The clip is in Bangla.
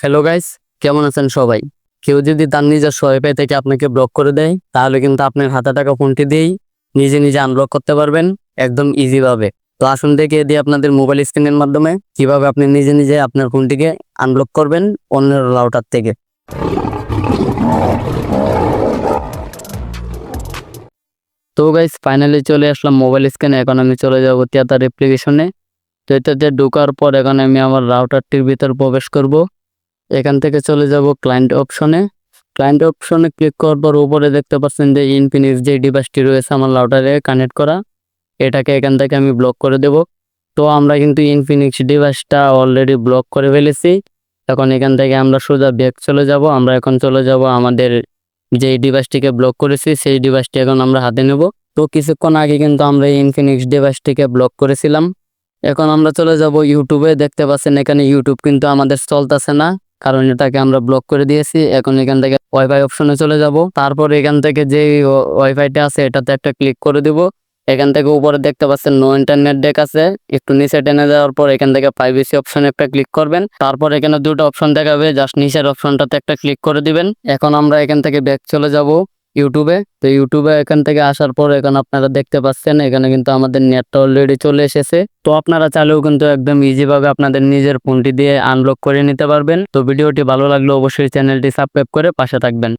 হ্যালো গাইস, কেমন আছেন সবাই? কেউ যদি তার নিজস্ব ওয়াইফাই থেকে আপনাকে ব্লক করে দেয়, তাহলে কিন্তু আপনার হাতে থাকা ফোনটি দিয়েই নিজে নিজে আনব্লক করতে পারবেন একদম ইজি ভাবে। তো আসুন দেখে দিই আপনাদের মোবাইল স্ক্রিনের মাধ্যমে কিভাবে আপনি নিজে নিজে আপনার ফোনটিকে আনব্লক করবেন অন্যের রাউটার থেকে। তো গাইস, ফাইনালি চলে আসলাম মোবাইল স্ক্রিনে। এখন আমি চলে যাব তিয়াতার অ্যাপ্লিকেশনে। তো এটাতে ঢোকার পর এখন আমি আমার রাউটারটির ভিতর প্রবেশ করব। এখান থেকে চলে যাব ক্লায়েন্ট অপশনে। ক্লায়েন্ট অপশনে ক্লিক করার পর উপরে দেখতে পাচ্ছেন যে ইনফিনিক্স যে ডিভাইসটি রয়েছে আমার রাউটারে কানেক্ট করা, এটাকে এখান থেকে আমি ব্লক করে দেব। তো আমরা কিন্তু ইনফিনিক্স ডিভাইসটা অলরেডি ব্লক করে ফেলেছি। এখন এখান থেকে আমরা সোজা ব্যাক চলে যাব। আমরা এখন চলে যাব আমাদের যেই ডিভাইসটিকে ব্লক করেছি সেই ডিভাইসটি এখন আমরা হাতে নেব। তো কিছুক্ষণ আগে কিন্তু আমরা এই ইনফিনিক্স ডিভাইসটিকে ব্লক করেছিলাম। এখন আমরা চলে যাব ইউটিউবে। দেখতে পাচ্ছেন এখানে ইউটিউব কিন্তু আমাদের চলতেছে না, কারণ এটাকে আমরা ব্লক করে দিয়েছি। এখন এখান থেকে ওয়াইফাই অপশনে চলে যাব। তারপর এখান থেকে যে ওয়াইফাইটা আছে এটাতে একটা ক্লিক করে দিব। এখান থেকে উপরে দেখতে পাচ্ছেন নো ইন্টারনেট ডেক আছে, একটু নিচে টেনে যাওয়ার পর এখান থেকে প্রাইভেসি অপশনে একটা ক্লিক করবেন। তারপর এখানে দুটো অপশন দেখাবে, জাস্ট নিচের অপশনটাতে একটা ক্লিক করে দিবেন। এখন আমরা এখান থেকে ব্যাক চলে যাব ইউটিউবে। তো ইউটিউবে এখান থেকে আসার পর এখন আপনারা দেখতে পাচ্ছেন এখানে কিন্তু আমাদের নেটটা অলরেডি চলে এসেছে। তো আপনারা চাইলেও কিন্তু একদম ইজি ভাবে আপনাদের নিজের ফোনটি দিয়ে আনলক করে নিতে পারবেন। তো ভিডিওটি ভালো লাগলে অবশ্যই চ্যানেলটি সাবস্ক্রাইব করে পাশে থাকবেন।